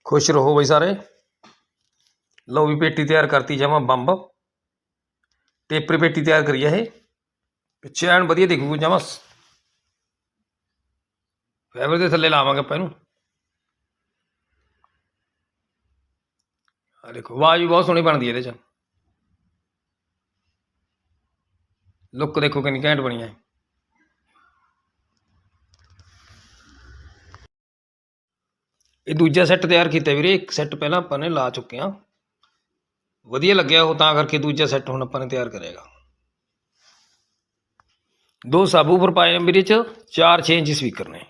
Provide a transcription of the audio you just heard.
खुश रहो बई सारे। लो भी पेटी तैयार करती जमा बंब टेपर पेटी तैयार करी है। पिछे एन वधिया दिखूगी जमा फाइबर के थले लावांगे ਆਪਾਂ ਇਹਨੂੰ। आ देखो आवाज भी बहुत सोहनी बनती है। लुक देखो कितनी घैंट बनी है। ये दूजा सैट तैयार किया वीरे। एक सैट पहला अपने ला चुके हैं, वधिया लग्या वो, तां करके दूजा सैट हुण अपने तैयार करेगा। 2 सबवूफर पाए वीरे च, 4 6 इंच स्पीकर ने।